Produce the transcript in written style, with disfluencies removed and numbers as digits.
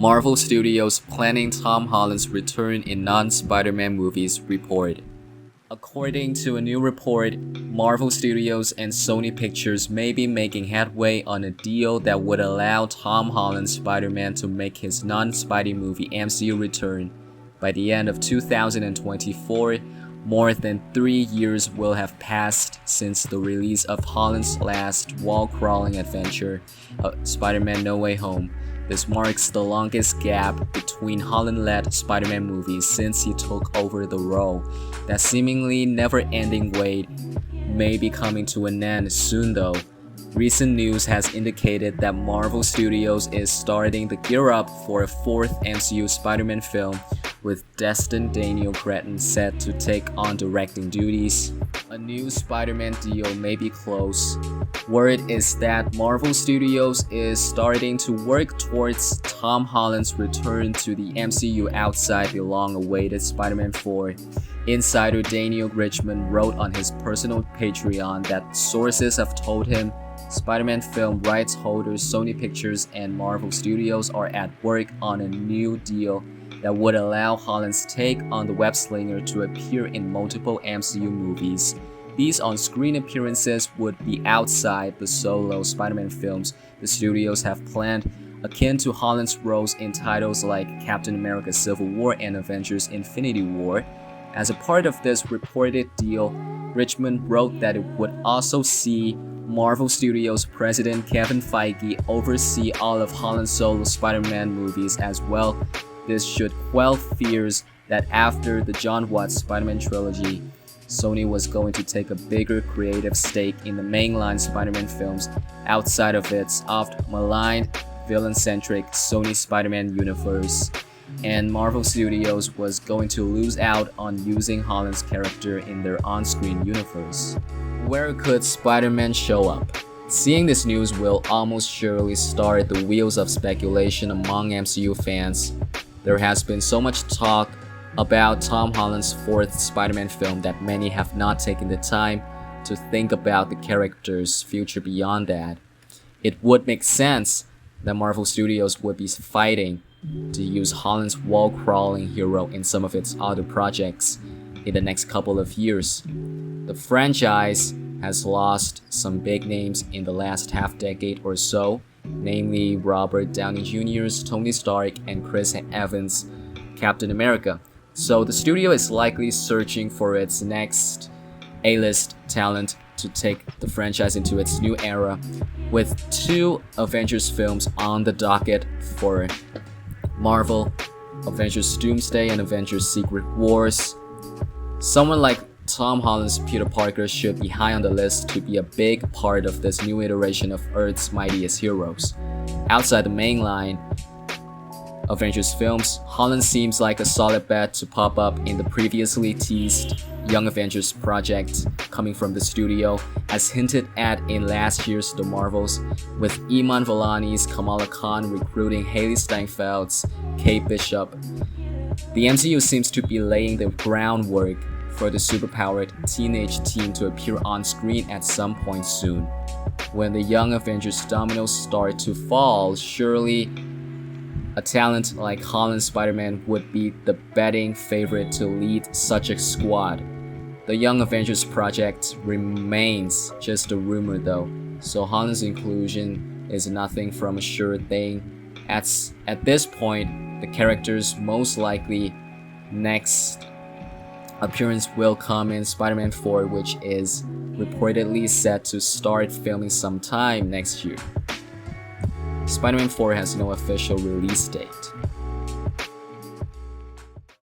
Marvel Studios planning Tom Holland's return in non-Spider-Man movies report. According to a new report, Marvel Studios and Sony Pictures may be making headway on a deal that would allow Tom Holland's Spider-Man to make his non-Spidey movie MCU return. By the end of 2024, more than 3 years will have passed since the release of Holland's last wall-crawling adventure, Spider-Man No Way Home. This marks the longest gap between Holland-led Spider-Man movies since he took over the role. That seemingly never-ending wait may be coming to an end soon though. Recent news has indicated that Marvel Studios is starting to gear up for a fourth MCU Spider-Man film, with Destin Daniel Cretton set to take on directing duties. A new Spider-Man deal may be close. Word is that Marvel Studios is starting to work towards Tom Holland's return to the MCU outside the long-awaited Spider-Man 4. Insider Daniel Richman wrote on his personal Patreon that sources have told him Spider-Man film rights holders Sony Pictures and Marvel Studios are at work on a new deal that would allow Holland's take on the web-slinger to appear in multiple MCU movies. These on-screen appearances would be outside the solo Spider-Man films the studios have planned, akin to Holland's roles in titles like Captain America Civil War and Avengers Infinity War. As a part of this reported deal, Richmond wrote that it would also see Marvel Studios president Kevin Feige oversee all of Holland's solo Spider-Man movies as well. This should quell fears that after the John Watts Spider-Man trilogy, Sony was going to take a bigger creative stake in the mainline Spider-Man films outside of its oft-maligned, villain-centric Sony Spider-Man universe, and Marvel Studios was going to lose out on using Holland's character in their on-screen universe. Where could Spider-Man show up? Seeing this news will almost surely start the wheels of speculation among MCU fans. There has been so much talk about Tom Holland's fourth Spider-Man film that many have not taken the time to think about the character's future beyond that. It would make sense that Marvel Studios would be fighting to use Holland's wall-crawling hero in some of its other projects in the next couple of years. The franchise has lost some big names in the last half-decade or so, namely Robert Downey Jr.'s Tony Stark and Chris Evans' Captain America. So the studio is likely searching for its next A-list talent to take the franchise into its new era, with 2 Avengers films on the docket for Marvel, Avengers Doomsday and Avengers Secret Wars. Someone like Tom Holland's Peter Parker should be high on the list to be a big part of this new iteration of Earth's mightiest heroes. Outside the mainline Avengers films, Holland seems like a solid bet to pop up in the previously teased Young Avengers project coming from the studio, as hinted at in last year's The Marvels, with Iman Vellani's Kamala Khan recruiting Haley Steinfeld's Kate Bishop. The MCU seems to be laying the groundwork for the superpowered teenage team to appear on screen at some point soon. When the Young Avengers dominoes start to fall, surely a talent like Holland's Spider-Man would be the betting favorite to lead such a squad. The Young Avengers project remains just a rumor though, so Holland's inclusion is nothing from a sure thing. At this point, the character's most likely next appearance will come in Spider-Man 4, which is reportedly set to start filming sometime next year. Spider-Man 4 has no official release date.